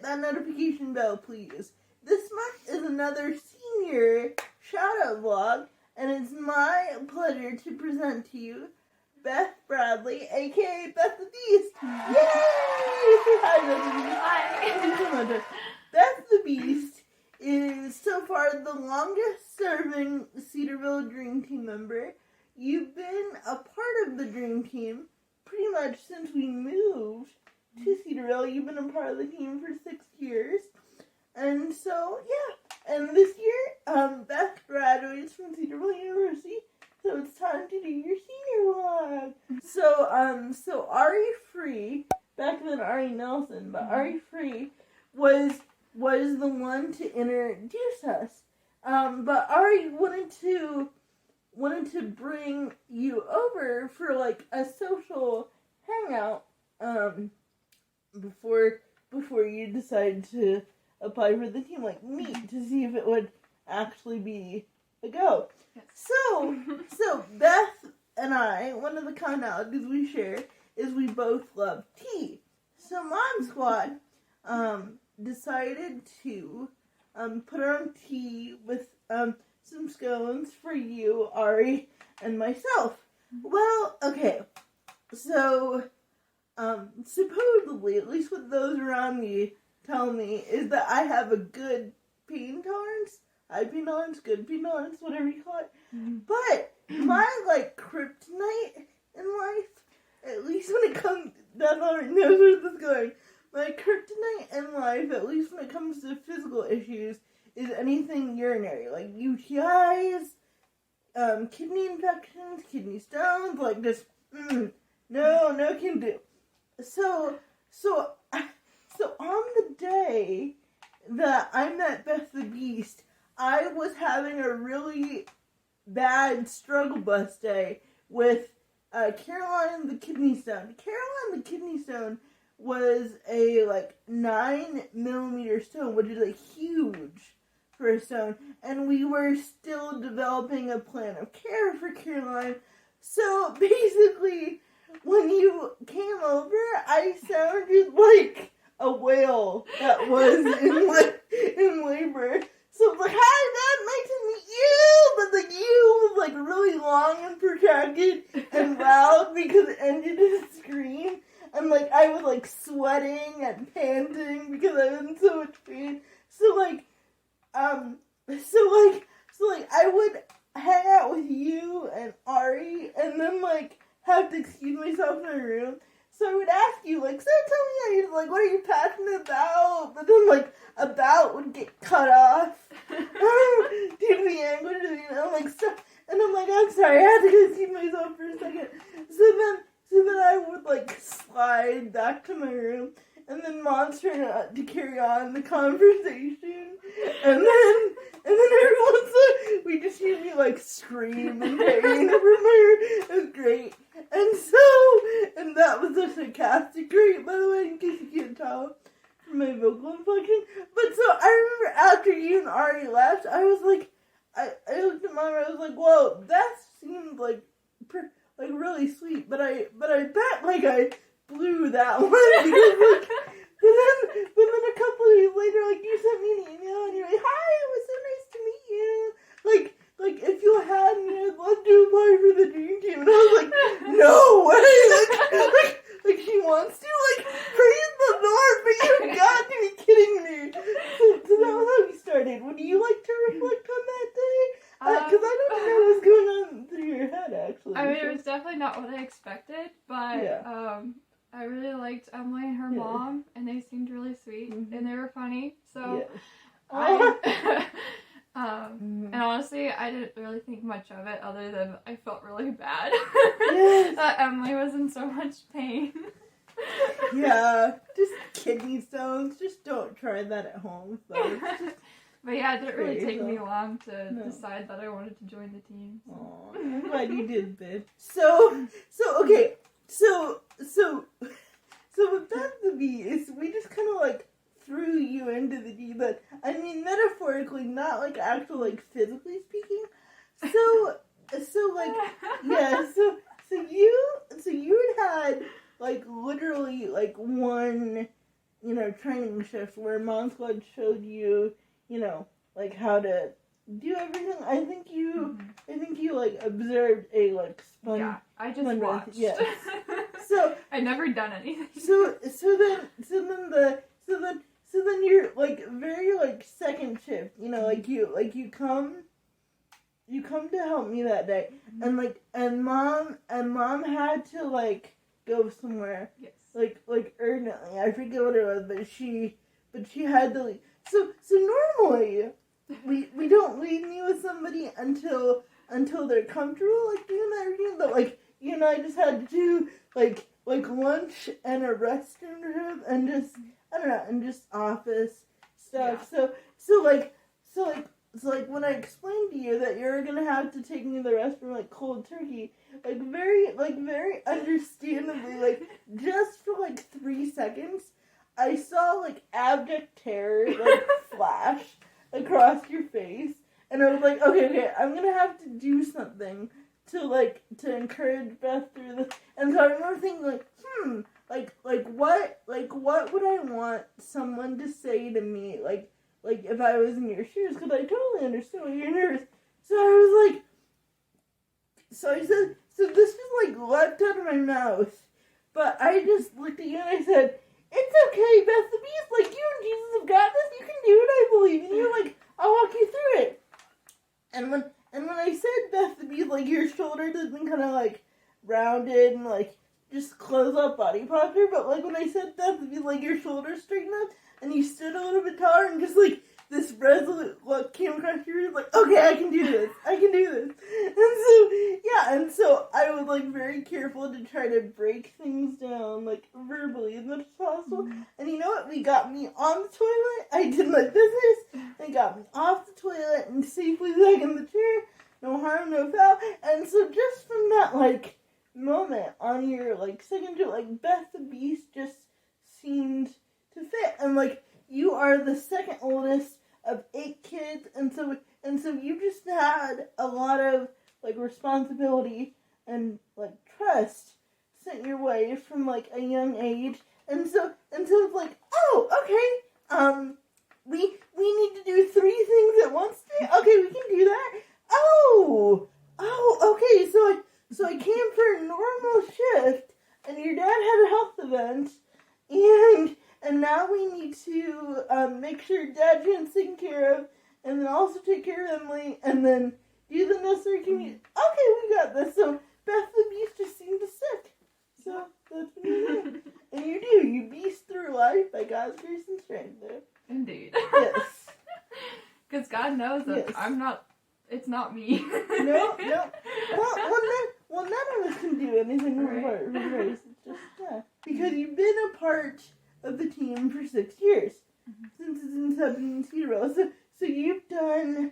that notification bell, please. This month is another senior shoutout vlog, and it's my pleasure to present to you Beth Bradley, aka Beth the Beast. Yay! Hi, Beth the Beast. Hi. Thank you so much. Beth the Beast is so far the longest serving Cedarville Dream Team member. You've been a part of the Dream Team pretty much since we moved to Cedarville. You've been a part of the team for 6 years. And so, yeah. And this year, Beth graduates from Cedarville University. So it's time to do your senior vlog. So Ari Free, back then Ari Nelson, but Ari Free was the one to introduce us. But Ari wanted to bring you over for like a social hangout before you decide to apply for the team, like meet to see if it would actually be a go. Yes. So Beth and I, one of the commonalities we share is we both love tea. So Mom Squad decided to put on tea with some scones for you, Ari, and myself. Well, okay, so supposedly, at least what those around me tell me, is that I have a good pain tolerance. High pain tolerance, good pain tolerance, whatever you call it. Mm-hmm. But my, like, kryptonite in life, at least when it comes, Beth already knows where this is going. My kryptonite in life, at least when it comes to physical issues, is anything urinary. Like UTIs, kidney infections, kidney stones, like just, no can do. So on the day that I met Beth the Beast, I was having a really bad struggle bus day with Caroline the Kidney Stone. Caroline the Kidney Stone was a 9mm stone, which is huge for a stone, and we were still developing a plan of care for Caroline. So basically, when you came over, I sounded like a whale that was in labor. So it's like, hi, Dad, nice to meet you! But the you was really long and protracted and loud because it ended in a scream. And I was sweating and panting because I was in so much pain. So I would hang out with you and Ari and then have to excuse myself in my room. So I would ask you, so tell me, what are you passionate about? But then, about would get cut off due to the anguish, and I'm sorry, I had to go excuse myself for a second. So then I would, slide back to my room, and then Mom's trying to carry on the conversation, and then every once in a while, we just hear me, scream in pain from her. It was great. And that was a sarcastic great, by the way, in case you can't tell from my vocal inflection. But so I remember after you and Ari left, I was I looked at Mom and I was whoa, that seemed really sweet, but I bet I blew that one because but then a couple of days later, you sent me an email and you're hi, it was so nice to meet you. If you had me, I'd love to apply for the Dream Team. And I was no way! She wants to? Praise the Lord, but you've got to be kidding me. So that was how we started. Would you like to reflect on that day? Because I don't know what's going on through your head, actually. I mean, it was definitely not what I expected, but yeah. I really liked Emily and her mom, and they seemed really sweet, and they were funny, so and honestly, I didn't really think much of it other than I felt really bad that Emily was in so much pain. Yeah, just kidney stones. Just don't try that at home, folks. But yeah, it didn't really take me long to decide that I wanted to join the team. So. Aw, I'm glad you did, babe. So okay, so with Beth the Beast, we just kind of threw you into the deep end. I mean, metaphorically, not actual physically speaking. So you had literally one training second shift where Mom Squad showed you, you know, like how to do everything. I think you like observed a like sponge. Yeah, I just watched. Yes. So I'd never done anything. So then you're like very like second shift. You know, like you come to help me that day, and mom had to like go somewhere. Yes. Like urgently. I forget what it was, but she had to leave. So normally we don't leave me with somebody until they're comfortable like doing that routine. But like you and I just had to do like lunch and a restroom trip and just I don't know and just office stuff. Yeah. So like when I explained to you that you're gonna have to take me to the restroom like cold turkey, like very understandably, like just for like 3 seconds, I saw like abject terror like flash across your face, and I was like, okay, I'm gonna have to do something to encourage Beth through this. And so I remember thinking what would I want someone to say to me like if I was in your shoes, because I totally understood why you're nervous. So I was like, so I said, so this was like left out of my mouth, but I just looked at you and I said, it's okay, Beth the Beast, like you and Jesus have got this, you can do it, I believe in you, like I'll walk you through it. And when I said Beth the Beast, like your shoulders had been kind of like rounded and like just close up body posture, but like when I said Beth the Beast, like your shoulders straightened up and you stood a little bit taller and just like this resolute look came across your face, like, okay, I can do this. And so I was like very careful to try to break things down like verbally as much as possible. Mm-hmm. And you know what? We got me on the toilet. I did my business. They got me off the toilet and safely back in the chair. No harm, no foul. And so just from that like moment on your like second trip, like Beth the Beast just seemed to fit. And like you are the second oldest of 8 kids, and so you just had a lot of like responsibility and like trust sent your way from like a young age, and so it's like, oh, okay, we need to do 3 things at once today. Okay, we can do that. Oh, okay. So I came for a normal shift, and your dad had a health event, and now we need to make sure Dad Jan's taken care of, and then also take care of Emily, and then do the necessary community. Okay, we got this. So Beth the Beast just seemed sick. So that's what you do. And you do. You beast through life by God's grace and strength there. Indeed. Yes. Because God knows that it's not me. No. Well, none of us can do anything right. for grace. It's just, because you've been a part of the team for 6 years, since its inception in Cedarville. So you've done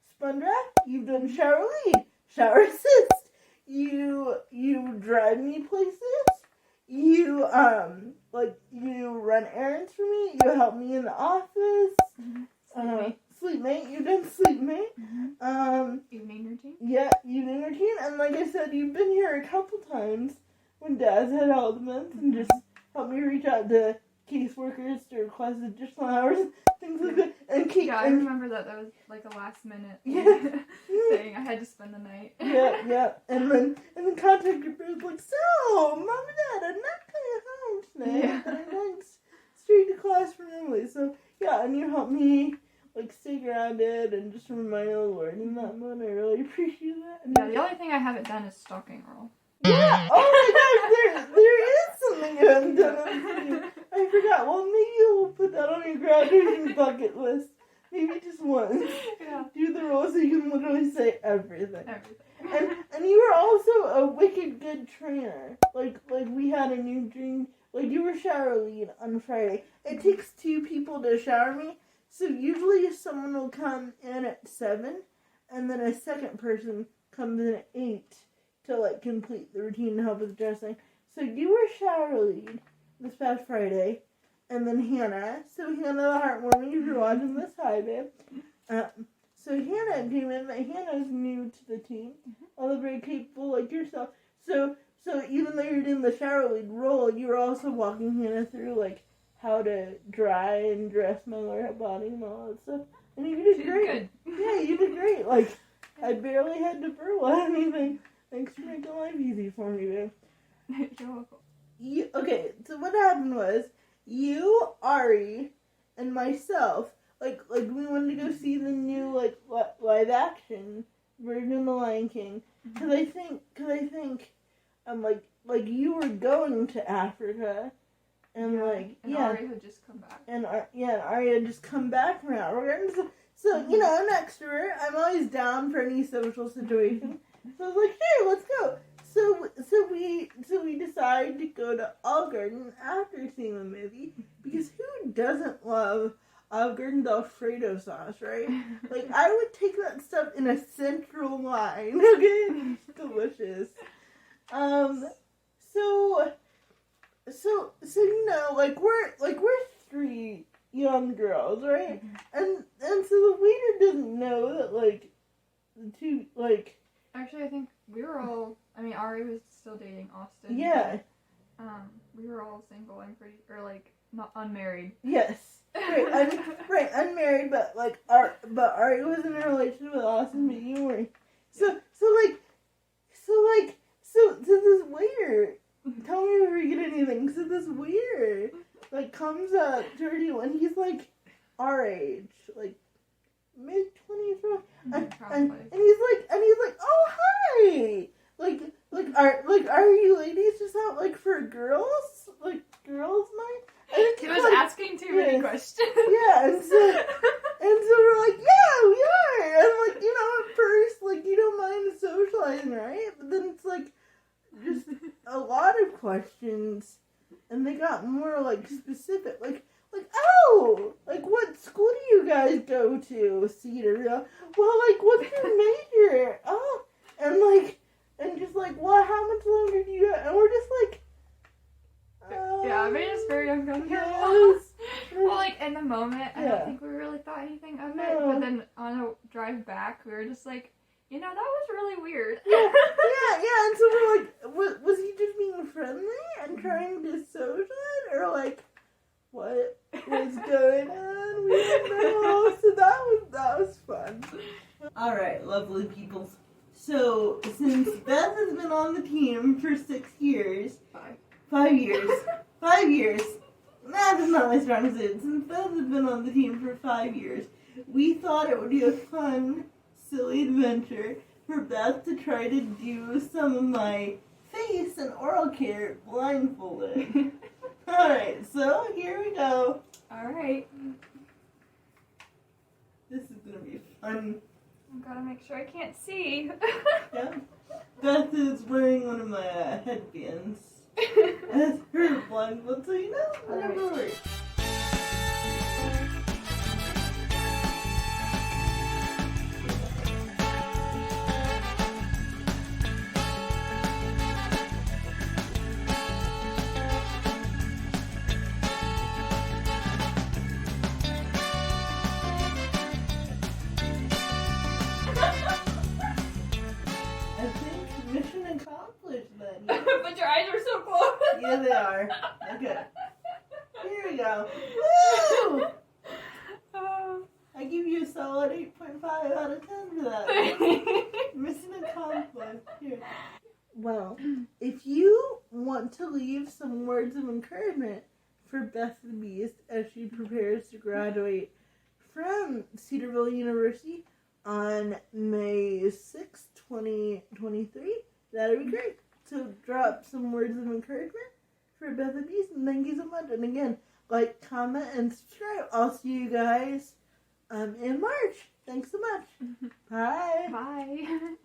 spun draft, you've done shower lead, shower assist, you drive me places, you run errands for me, you help me in the office, sleepmate, you've done sleepmate, evening routine. Yeah, evening routine, and like I said, you've been here a couple times when Dad's had health events and just helped me reach out to caseworkers to request additional hours, things like that. I remember that was like a last minute thing. I had to spend the night. Yeah. And then contact your parents like, so, Mom and Dad, I'm not coming home today, but I'm going straight to class for Emily. So, yeah, and you helped me like stay grounded and just remind the Lord in that moment. I really appreciate that. And the only thing I haven't done is stalking roll. Yeah! Oh my gosh, there is something you haven't done. I forgot. Well, maybe we'll put that on your graduation bucket list. Maybe just once. Yeah. Do the role so you can literally say everything. And you were also a wicked good trainer. Like we had a new dream. Like you were shower lead on Friday. It takes 2 people to shower me. So usually someone will come in at 7, and then a second person comes in at 8 to like complete the routine and help with dressing. So you were shower lead this past Friday, and then Hannah. So Hannah the Heartwarming, if you're watching this, hi babe. So Hannah came in, but Hannah's new to the team. Although very capable like yourself. So even though you're doing the shower lead role, you were also walking Hannah through like how to dry and dress my lower body and all that stuff. And you did great. Good. Yeah, you did great. Like, I barely had to burl anything. Thanks for making life easy for me, babe. You're welcome. Okay, so what happened was, you, Ari, and myself, like we wanted to go see the new, like, live action version of The Lion King. Because I think, like you were going to Africa. And Ari had just come back. And Ari had just come back from Africa. So you know, I'm an extrovert. I'm always down for any social situation. So I was like, sure, let's go. So we decided to go to Olive Garden after seeing the movie, because who doesn't love Olive Garden's Alfredo sauce, right? Like, I would take that stuff in a central line. Okay, it's delicious. So you know, like we're three young girls, right? And so the waiter doesn't know that, like, the two, like. Actually, I think we were all. I mean, Ari was still dating Austin. Yeah. But, we were all single and like not unmarried. Yes. Right. Unmarried, but Ari was in a relationship with Austin, but you weren't. So this waiter. Tell me if we get anything. So this waiter, like, comes up to you, and he's like our age, like mid-20s, and he's like, oh, hi, like are you ladies just out, like, for girls night? He was asking too many questions. Yeah, and so we're like, yeah, we are, and, like, you know, at first, like, you don't mind socializing, right? But then it's like just a lot of questions, and they got more, like, specific, like, oh, like, what school do you guys go to, Cedarville? Well, like, what's your major? Oh, and just like, well, how much longer do you have? And we're just like, yeah, it made us very uncomfortable. Yes. Well, like, in the moment, I don't think we really thought anything of it, but then on a drive back, we were just like, you know, that was really weird. Yeah, and so we're like, was he just being friendly and trying to socialize, or, like, what was going on? We don't know. So that was fun. All right, lovely people. So since Beth has been on the team for 6 years, 5 years, 5 years. Math is not my strong suit. Since Beth has been on the team for 5 years, we thought it would be a fun, silly adventure for Beth to try to do some of my face and oral care blindfolded. Alright, so here we go. Alright. This is gonna be fun. I've gotta make sure I can't see. Yeah. Beth is wearing one of my headbands as her blindfold, so you know, whatever works. Mission accomplished then. But your eyes are so close. Yeah, they are. Okay. Here we go. Woo! I give you a solid 8.5 out of 10 for that. Mission accomplished. Here. Well, if you want to leave some words of encouragement for Beth the Beast as she prepares to graduate from Cedarville University on May 6th, 2023, that'd be great. So drop some words of encouragement for Beth the Beast, and thank you so much. And again, like, comment, and subscribe. I'll see you guys in March. Thanks so much. Bye. Bye.